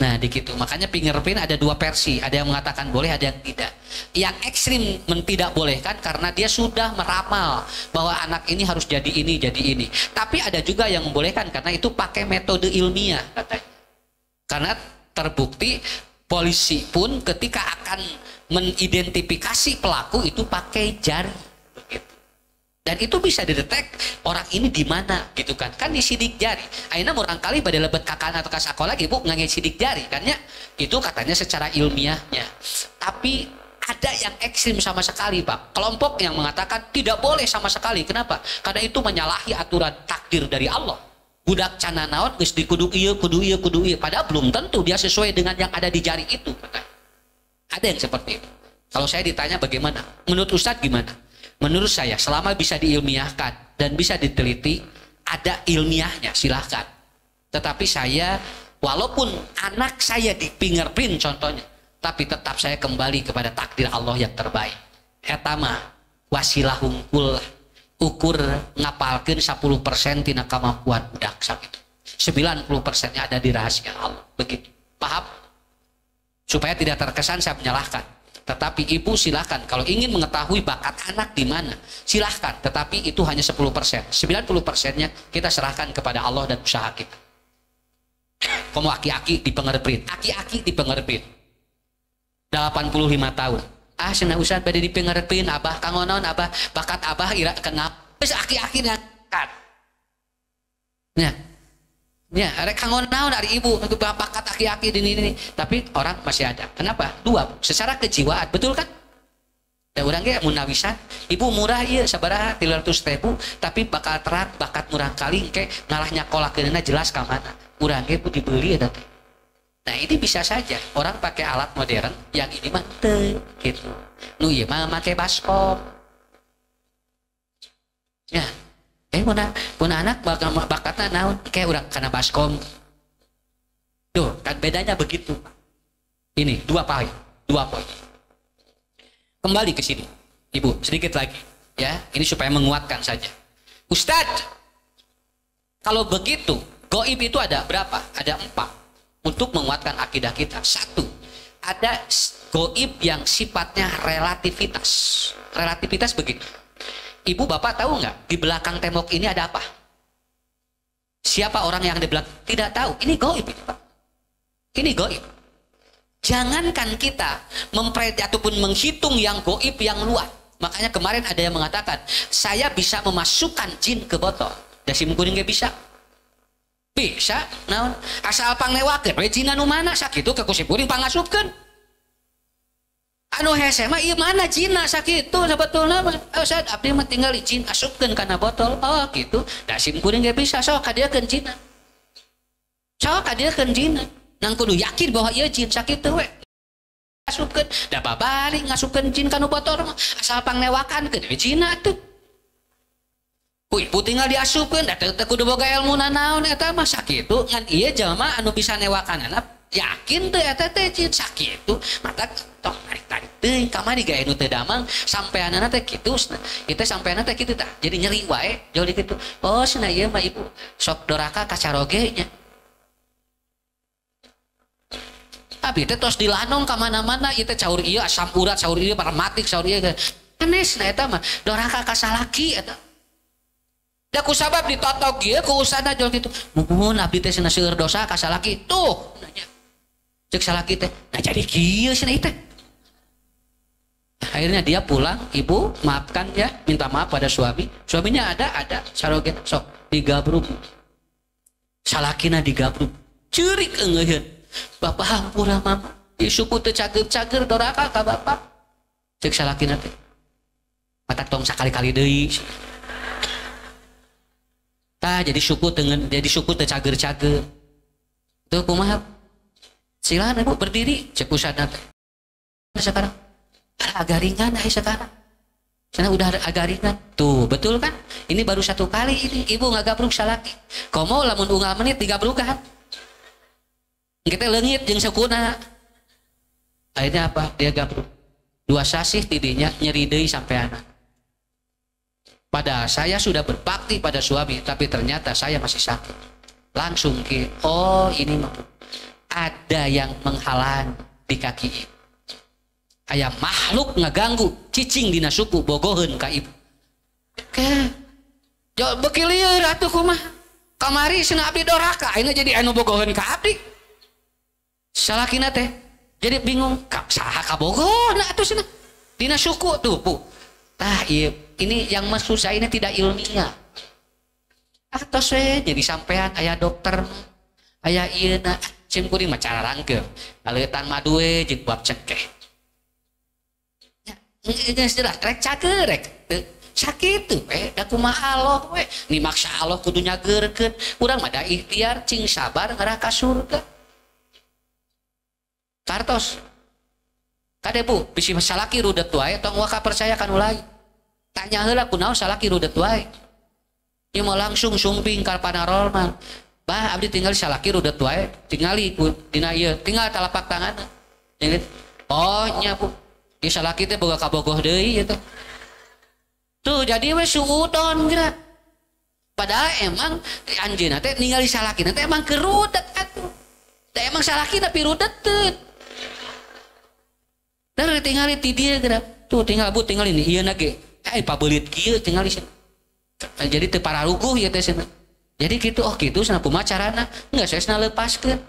Nah, gitu. Makanya fingerprint ada 2 versi. Ada yang mengatakan boleh, ada yang tidak. Yang ekstrim tidak boleh kan karena dia sudah meramal bahwa anak ini harus jadi ini, jadi ini. Tapi ada juga yang membolehkan karena itu pakai metode ilmiah katanya. Karena terbukti polisi pun ketika akan mengidentifikasi pelaku itu pakai jari begitu. Dan itu bisa didetek orang ini di mana gitu kan disidik jari. Ayeuna murang kali pada lebet kakana atau kasakola lagi bu nggak sidik jari kan ya, itu katanya secara ilmiahnya. Tapi ada yang ekstrim sama sekali pak, kelompok yang mengatakan tidak boleh sama sekali. Kenapa? Karena itu menyalahi aturan takdir dari Allah. Budak cana naon geus di kudu ieu padahal belum tentu dia sesuai dengan yang ada di jari itu. Ada yang seperti itu. Kalau saya ditanya bagaimana, menurut Ustadz gimana? Menurut saya selama bisa diilmiahkan dan bisa diteliti, ada ilmiahnya silahkan. Tetapi saya walaupun anak saya di fingerprint contohnya, tapi tetap saya kembali kepada takdir Allah yang terbaik. Eta mah wasilah hungkul ukur ngapalkeun 10% tina kemampuan budak sakitu. 90%-nya ada di rahasia Allah. Begitu. Paham? Supaya tidak terkesan saya menyalahkan. Tetapi ibu silahkan kalau ingin mengetahui bakat anak di mana, silahkan. Tetapi itu hanya 10%. 90%-nya kita serahkan kepada Allah dan usaha kita. Kamu aki-aki di pengerpin, aki-aki di pengerpin. 85 tahun. Cenah Ustaz bade dipengerpin abah kangonon abah bakat abah ira kenapa geus aki-aki ngangkat nya arek kangonon dari ibu bakat aki-aki ini tapi orang masih ada. Kenapa? Dua secara kejiwaan betul kan da urang ge mun nawisan ibu murah ieu sabaraha 300.000 tapi bakal terat bakat murah kali ke ngalah nyakolakeunna jelas ka mana urang ge dibeli eta. Nah ini bisa saja orang pakai alat modern yang ini mah teu gitu. Nu ieu mah make baskom. Ya. Mun anak bakatna naon kayak urang kana baskom. Tuh, kan bedanya begitu. Ini dua poin. Kembali ke sini. Ibu, sedikit lagi ya. Ini supaya menguatkan saja. Ustadz, kalau begitu, gaib itu ada berapa? Ada 4. Untuk menguatkan akidah kita. 1, ada gaib yang sifatnya relativitas. Relativitas begitu. Ibu bapak tahu nggak di belakang tembok ini ada apa? Siapa orang yang di belakang? Tidak tahu. Ini gaib ini pak. Ini gaib. Jangankan kita memprediksi ataupun menghitung yang gaib yang luar. Makanya kemarin ada yang mengatakan saya bisa memasukkan jin ke botol. Dasim kuring nggak bisa. Bisa, naon asal panglewakeun we jin anu mana sakitu ke kusip kuring pangasupkeun. Anu hese mah ieu mana jinna sakitu sebetulna Ustaz abdi mah tinggal jin asupkeun kana botol. Oh kitu. Da sim kuring ge bisa sok kadiekeun jinna. Sok kadiekeun jinna. Nang kudu yakin bahwa ieu jin sakitu we. Asupkeun da babari ngasupkeun jin kana botol mah asal panglewakankeun we jinna tuh. Ibu tinggal diasupkeun da teu kudu boga ilmu naon eta mah sakitu ngan ieu jelema anu bisa newakanana yakin teu eta teh jin sakitu mata tong tarik teuing kamari gawe nu teu damang sampeanana teh kitu kita sampeanana teh kitu tah jadi nyeri wae jauh di kitu. Oh cenah ieu mah ibu sok doraka ka caroge nya abi teh tos dilanong ka mana-mana ieu teh caur ieu asam urat caur ieu paramatik caur ieu anes na eta mah doraka ka salaki eta. Da ku sabab ditotok ieu ku usahana jual kitu. Muhun abdi teh cenah seueur dosa ka salaki tuh nanya. Cek salaki teh, nah jadi kieu cenah ieu teh. Akhirnya dia pulang, ibu maafkan ya, minta maaf pada suami. Suaminya ada saroge sok digabruk. Salakina digabruk. Ceurik eungeuheun. Bapak hampura mama. Ieu suku teu cager-cager doraka ka bapak. Cek salakina teh. Matak tong sakali-kali deui. Tah jadi suku teu cager-cager. Tuh kumaha? Silakan ibu berdiri, cek usahana teh. Sekarang agak ringan sekarang. Karena udah agak ringan. Tuh, betul kan? Ini baru 1 kali ini ibu ngagabruk salaki. Komo lamun unggal menit digabrukan. Kita leungit jeung sukuna. Akhirnya apa? Dia gabruk. 2 sasih tidinya nyeri deui sampeana. Padahal saya sudah berbakti pada suami, tapi ternyata saya masih sakit. Langsung oh ini ada yang menghalang di kaki ibu. Aya makhluk ngaganggu cicing dina suku bogoheun ka ibu. Oke. Jo beuki lieur atuh kumaha? Kamari cenah abdi doraka, ayeuna jadi anu bogoheun ka abdi. salakina teh jadi bingung saha kabogona atuh cenah dina suku tuh pu tah iya ini yang susah ini tidak ilmiah atau saya jadi sampean ayah dokter ayah iya na sim kuring mah cara rangkeup aleutan madue jeung bab cengkeh ya sudah rek cager rek sakit tuh da kumaha Allah we ni maksa Allah kudu nyageurkeun urang mah da ikhtiar cing sabar ngarah ka surga kartos kade bu bisi salaki rudet wae tong waka percayakan ulah tanya heula kunaon salaki rudet wae ieu mah langsung sumping ka panarol mah bah abdi tinggal salaki rudet wae tingali dina ieu tinggal talapak tanganna oh nya bu ieu salaki teh boga kabogoh deui eta tuh jadi we suudon geura padahal emang anjeunna teh ningali salakina teh emang kerudet atuh teh emang salakina pirudeteun dan tinggali ti dieu geura tuh tinggal bu tinggal ini ieu na ge pabeulit kieu tinggali jadi teu pararuguh ieu teh cenah jadi gitu oh gitu cenah kumaha carana geus saesna lepaskeun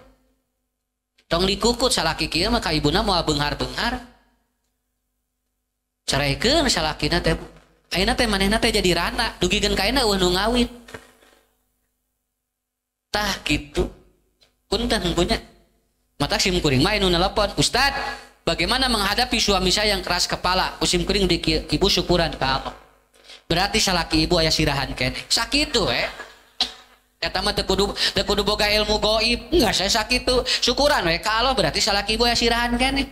tong dikukut salaki kieu mah ka ibuna moal beunghar-beunghar caraikeun salakina teh ayeuna teh manehna teh jadi rana dugikeun ka ayeuna eueuh nu ngawin tah kitu punten punya mata sim kuring mah anu nelpon ustad bagaimana menghadapi suami saya yang keras kepala usim kuring di ibu syukuran ka Allah berarti salaki ibu aya sirahan keneh sakitu eta mah teu kudu boga ilmu gaib enggak saya sakitu syukuran we ka Allah berarti salaki ibu aya sirahan keneh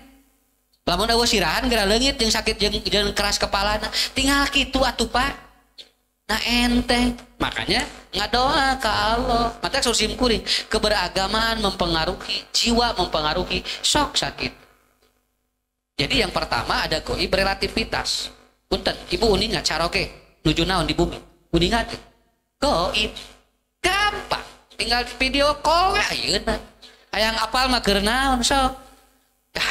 lamun eueuh sirahan geura leungit jeung sakit jeung keras kepalana tinggal kitu atuh Pak nah enteng makanya ngadoa ka Allah mata susim kuring keberagamaan mempengaruhi jiwa mempengaruhi sok sakit jadi yang pertama ada gaib relativitas punten ibu uning nggak caroke nuju naon di bumi uning nggak gaib gampang tinggal video call ayeuna hayang apal mah keur naon sok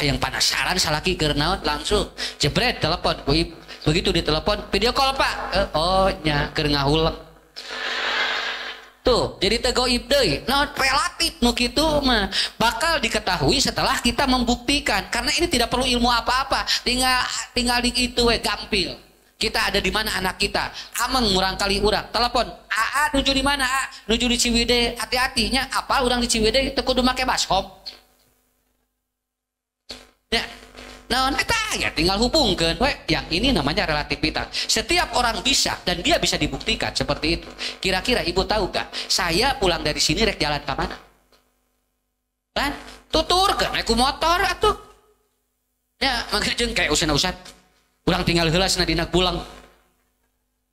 yang penasaran salaki keur naon langsung jebret telepon begitu ditelepon video call Pak oh nya keur ngahuleng tuh jadi teu gaib deui naon relatif nu kitu mah bakal diketahui setelah kita membuktikan karena ini tidak perlu ilmu apa-apa tinggal di itu we gampil kita ada di mana anak kita ameng murang kali urang telepon aa nuju di mana nuju di Ciwidey hati-hatinya apa urang di Ciwidey teu kudu make baskom ya naon eta ya tinggal hubungkeun we yang ini namanya relativitas setiap orang bisa dan dia bisa dibuktikan seperti itu kira-kira ibu tahu gak saya pulang dari sini rek jalan ke mana kan tuturkeun naik motor atuh ya mangga jeung kayak usah pulang tinggal heula cenah dina pulang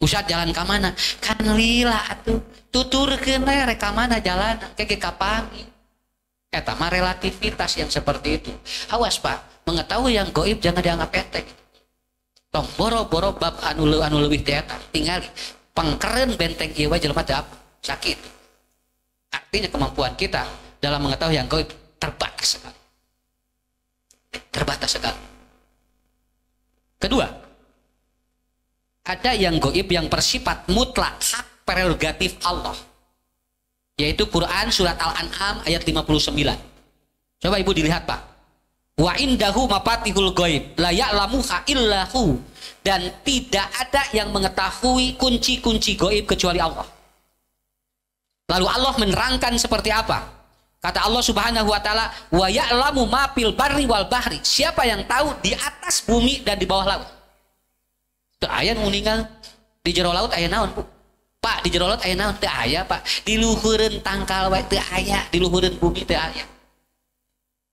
usah jalan ke mana kan lila atuh tuturkeun we rek ka mana jalan keke ka pangi eta mah relativitas yang seperti itu awas Pak mengetahui yang gaib jangan dianggap enteng tong boro-boro bab anu leuwih teh eta tinggal pangkeren benteng ieu wae jelema teu apa sakit artinya kemampuan kita dalam mengetahui yang gaib terbatas sekali kedua ada yang gaib yang bersifat mutlak hak prerogatif Allah yaitu Quran surat Al-An'am ayat 59 coba ibu dilihat Pak wa indahu mafatihul ghaib la ya'lamuha illahu dan tidak ada yang mengetahui kunci-kunci gaib kecuali Allah. Lalu Allah menerangkan seperti apa? Kata Allah Subhanahu wa taala, wa ya'lamu ma fil barri wal bahri. Siapa yang tahu di atas bumi dan di bawah laut? Teu aya nu ninggal di jero laut aya naon, Bu? Pak, di jero laut aya naon? Teu aya, Pak. Di luhureun tangkal wae teu aya, di luhureun bumi teu aya.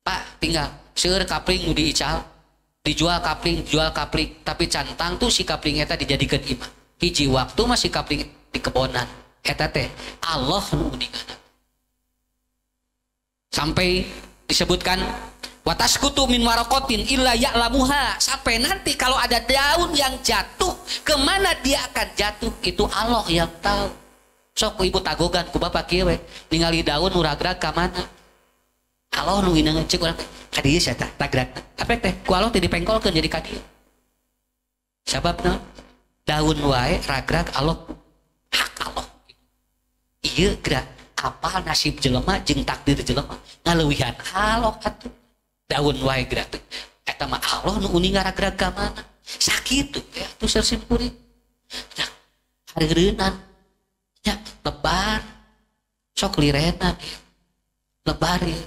Pak, tinggal seueur kapling nu diical dijual kapling tapi cantang tuh si kapling eta dijadikeun imah hiji waktu masih kapling di kebonan eta teh Allah nu uninganna sampai disebutkan wataskutu min waraqatin illa ya'lamuha sampai nanti kalau ada daun yang jatuh kemana dia akan jatuh itu Allah yang tahu sok ibu tagogan ku bapak kieu we ningali daun nu ragrag ka mana Allah nu nginangan cek urang ka dieu sia tah tagrag apek teh ku Allah teh dipengkolkeun jadi ka dieu sababna daun wae ragrag Allah hak Allah ieu geura apal nasib jelema jeung takdir jelema ngaleuwihan Allah atuh daun wae gerak eta mah Allah nu uning gara-gara ka mana sakitu ya atuh sarsimpuring nya hareureunnan nya lebar sok lirenan lebar ya.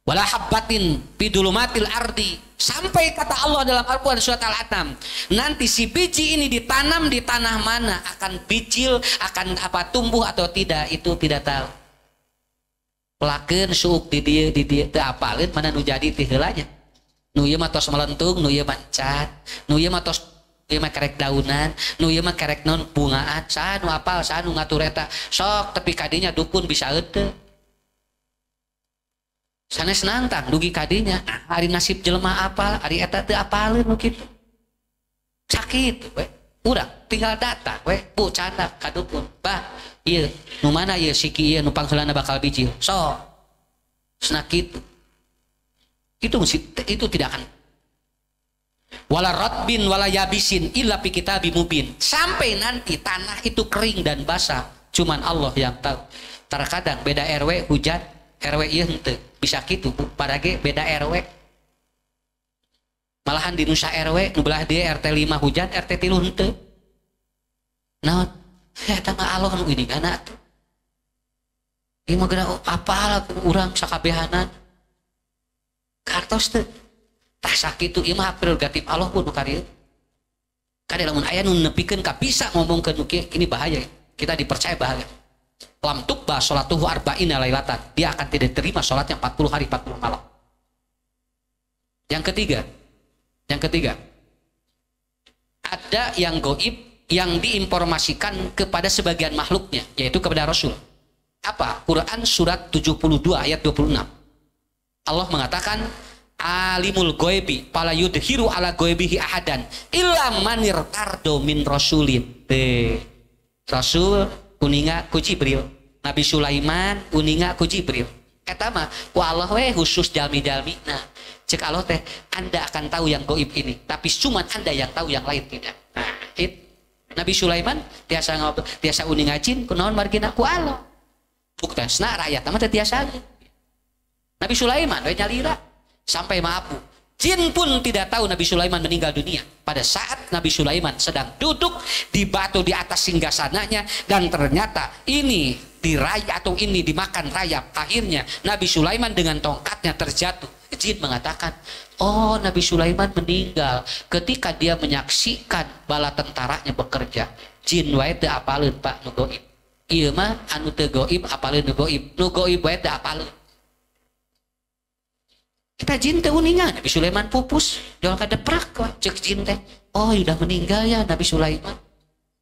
Wala habbatin bidulumatil ardi sampai kata Allah dalam Al-Quran surat Al-An'am nanti si biji ini ditanam di tanah mana akan bijil akan apa tumbuh atau tidak itu tidak tahu pelakeun suuk di dia teu apaleun mana nu jadi ti heulanya nu ieu mah tos melentung nu ieu mah encat nu ieu mah tos ieu mah kerek daunan nu ieu mah kerek naon bungaan saha nu apal saha nu ngatur eta sok tepi kadinya dukun bisa euteuh sanes nantang dugi kadinya hari nasib jelema apal hari eta teu apaleun nu kitu sakit we urang tinggal datang we bu candak ka dukun bah ieu nu mana ieu siki ieu nu pangheulana bakal bijil sok cenah kitu itu tidak akan wala ratbin wala yabisin illa fi kitabim mubin sampai nanti tanah itu kering dan basah cuman Allah yang tahu terkadang beda RW hujan RW ieu henteu bisa kitu padahal beda RW malahan di Nusa RW nu belah dia RT 5 hujan RT 3 henteu naon eta mah Allah nu ini kana atuh ieu mah geura apal urang sakabehanan kartos teu tah sakitu ieu mah prerogatif Allah pun nu karieu kade lamun aya nu nepikeun ka bisa ngomongkeun nu kieu ini bahaya kita dipercaya bahaya lam tuqba sholatuhu arba'ina lailatan dia akan tidak terima sholatnya 40 hari 40 malam yang ketiga ada yang gaib yang diinformasikan kepada sebagian makhluknya yaitu kepada Rasul apa? Quran surat 72 ayat 26 Allah mengatakan alimul goibi pala yudhiru ala goibihi ahadan illa manir tardo min rasulin Rasul uninga ku Jibril Nabi Sulaiman uninga ku Jibril eta mah ku Allah we khusus jalmi-jalmi nah cek Allah teh anda akan tahu yang gaib ini tapi cuma anda yang tahu yang lain tidak nah Nabi Sulaiman tiasa uninga jin kunaon margina ku Allah buktesna rakyat mah teh tiasa Nabi Sulaiman we nyalira sampai maapu jin pun tidak tahu Nabi Sulaiman meninggal dunia pada saat Nabi Sulaiman sedang duduk di batu di atas singgasananya dan ternyata ini dirayap atau ini dimakan rayap akhirnya Nabi Sulaiman dengan tongkatnya terjatuh jin mengatakan oh Nabi Sulaiman meninggal ketika dia menyaksikan bala tentaranya bekerja jin wae teu apaleun Pak nu gaib ieu mah anu teu gaib apaleun nu gaib wae teu apaleun kita jin teh uningan Nabi Sulaiman pupus jual kadeprak cek jin teh oh udah meninggal ya Nabi Sulaiman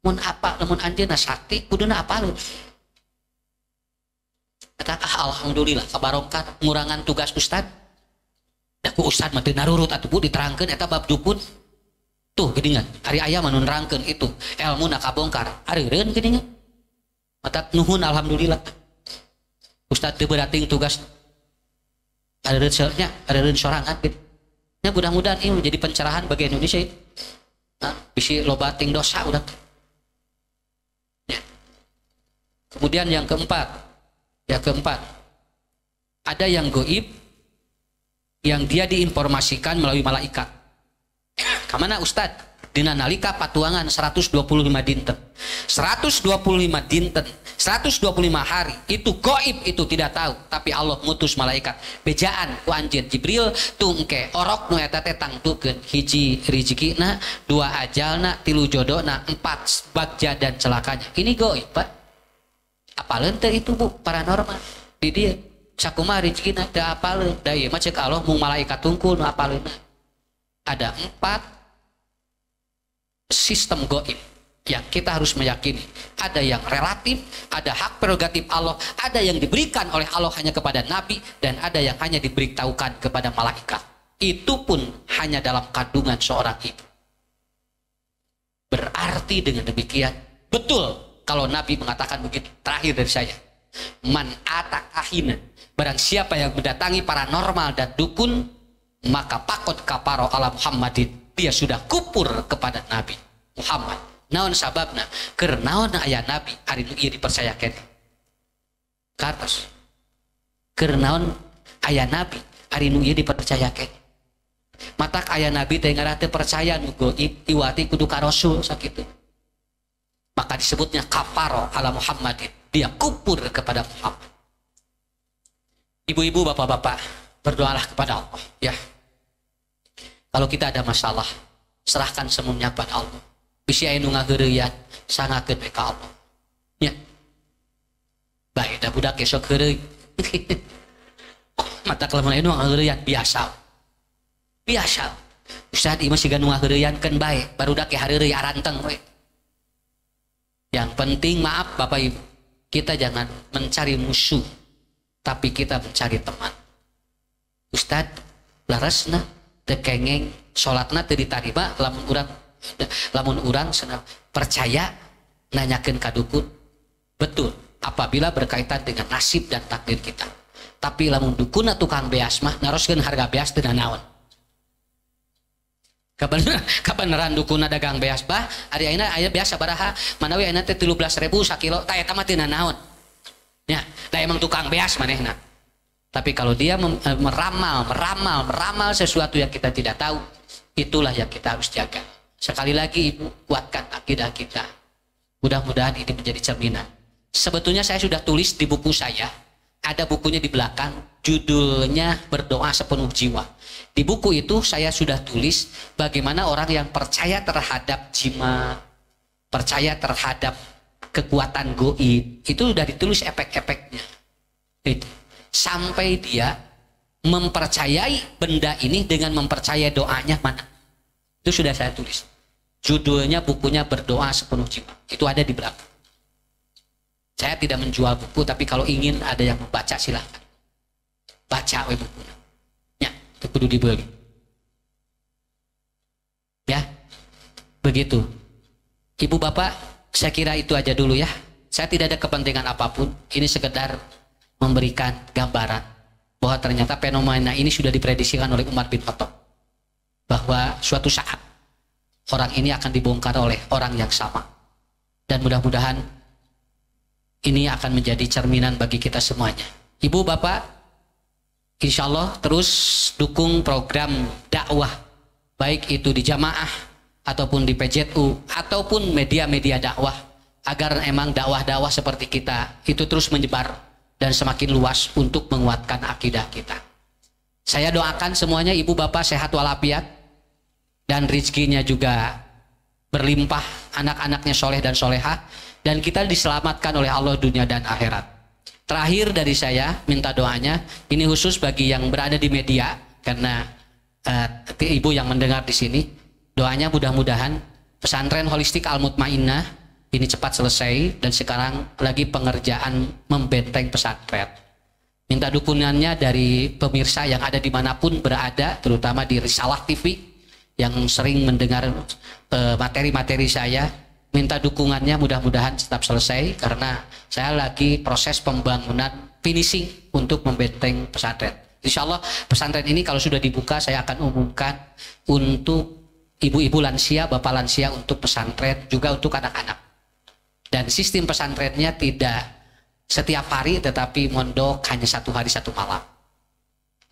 mun apa namun anjeunna sakti kuduna apaleun kata alhamdulillah kabarokah ngurangan tugas ustad da ku ustad mah teu narurut atuh Bu diterangkeun eta bab dukun tuh geuningan hari aya mah nu nerangkeun itu ilmuna kabongkar areureun geuningan mata nuhun alhamdulillah ustad teu berating tugas ada sorangan gitu. Ya mudah-mudahan ini menjadi pencerahan bagi Indonesia itu. Nah, bisi lobating dosa udah. Ya. Kemudian yang keempat, ada yang gaib yang dia diinformasikan melalui malaikat. Kamana Ustad? Dina nalika patuangan 125 dinten 125 hari itu gaib itu tidak tahu tapi Allah ngutus malaikat bejaan ku anjeun Jibril tungke orok nu eta teh tangtukeun hiji rizikina dua ajalna tilu jodona empat bagja dan celakanya ini gaib Pak apaleun teh itu Bu paranormal di dieu sakumaha rizikina teu apaleun da ieu mah ceuk Allah mung malaikat tungkul nu apaleunna ada 4 sistem gaib yang kita harus meyakini ada yang relatif, ada hak prerogatif Allah, ada yang diberikan oleh Allah hanya kepada Nabi dan ada yang hanya diberitahukan kepada malaikat itu pun hanya dalam kandungan seorang ibu berarti dengan demikian betul kalau Nabi mengatakan begitu terakhir dari saya man atakahina barang siapa yang mendatangi paranormal dan dukun maka pakot kaparo ala Muhammadin dia sudah kupur kepada Nabi Muhammad naon sababna keur naon aya Nabi hari nu ieu dipercayakeun kartos kernaon ayah nabi hari nu ieu dipercayakeun matak ayah nabi teh ngaranna teu percaya nu gaib iwati kudu ka rasul sakitu maka disebutnya kafaro ala Muhammadin, dia kufur kepada Muhammad. Ibu-ibu, bapak-bapak, berdoalah kepada Allah ya. Kalau kita ada masalah, serahkan semuanya kepada Allah. Bisi anu ngageureuyan sangakeun ka Allah. Ya. Bae da budak esok heureuy. Mata kelamun anu ngageureuyan biasa. Biasa. Ustaz ieu mah siga nu ngageureuyan keun bae, barudak ge hareureuy aranteng we. Yang penting maaf Bapak Ibu, kita jangan mencari musuh, tapi kita mencari teman. Ustaz, laresna teu kengeng, salatna teu ditarima lamun urang senang percaya nanyakeun ka dukun. Betul, apabila berkaitan dengan nasib dan takdir kita. Tapi lamun dukun tukang beas mah naroskeun harga beas teu naon. Kabeneran dukuna dagang beas bah ari ayeuna aya beas sabaraha manawi ayeuna teh 13.000 sakilo tah eta mah teu naon nya da emang tukang beas manehna tapi kalau dia meramal sesuatu yang kita tidak tahu itulah yang kita harus jaga. Sekali lagi Ibu, kuatkan akidah kita, mudah-mudahan ini menjadi cerminan. Sebetulnya saya sudah tulis di buku saya, ada bukunya di belakang, judulnya Berdoa Sepenuh Jiwa. Di buku itu saya sudah tulis bagaimana orang yang percaya terhadap jimat, percaya terhadap kekuatan goib, itu sudah ditulis efek-efeknya. Itu. Sampai dia mempercayai benda ini dengan mempercayai doanya mana. Itu sudah saya tulis. Judulnya bukunya Berdoa Sepenuh Jiwa. Itu ada di belakang. Saya tidak menjual buku, tapi kalau ingin ada yang membaca silahkan. Baca bukunya. Itu kudu dibeli. Ya, begitu. Ibu bapak, saya kira itu aja dulu ya. Saya tidak ada kepentingan apapun. Ini sekedar memberikan gambaran bahwa ternyata fenomena ini sudah diprediksikan oleh Umar bin Khattab. Bahwa suatu saat orang ini akan dibongkar oleh orang yang sama. Dan mudah-mudahan ini akan menjadi cerminan bagi kita semuanya. Ibu bapak, insya Allah terus dukung program dakwah, baik itu di jamaah ataupun di PJU ataupun media-media dakwah, agar emang dakwah-dakwah seperti kita itu terus menyebar dan semakin luas untuk menguatkan akidah kita. Saya doakan semuanya ibu bapak sehat walafiat dan rezekinya juga berlimpah, anak-anaknya soleh dan solehah, dan kita diselamatkan oleh Allah dunia dan akhirat. Terakhir dari saya minta doanya, ini khusus bagi yang berada di media, karena ibu yang mendengar di sini, doanya mudah-mudahan pesantren holistik Al-Mutmainnah ini cepat selesai dan sekarang lagi pengerjaan membenteng pesantren. Minta dukungannya dari pemirsa yang ada dimanapun berada, terutama di Risalah TV yang sering mendengar materi-materi saya. Minta dukungannya mudah-mudahan tetap selesai karena saya lagi proses pembangunan finishing untuk membenteng pesantren. Insya Allah pesantren ini kalau sudah dibuka saya akan umumkan untuk ibu-ibu lansia, bapak lansia untuk pesantren, juga untuk anak-anak. Dan sistem pesantrennya tidak setiap hari tetapi mondok hanya 1 hari 1 malam.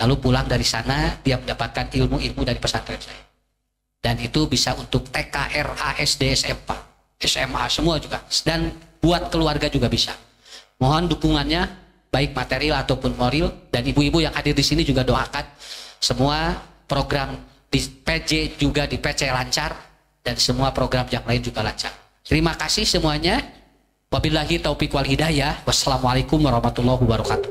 Lalu pulang dari sana dia mendapatkan ilmu-ilmu dari pesantren saya. Dan itu bisa untuk TK, RA, SD, SMA semua juga, dan buat keluarga juga bisa. Mohon dukungannya baik material ataupun moral, dan ibu-ibu yang hadir di sini juga doakan semua program di PJ juga di PC lancar dan semua program yang lain juga lancar. Terima kasih semuanya. Wabillahi taufiq wal hidayah. Wassalamualaikum warahmatullahi wabarakatuh.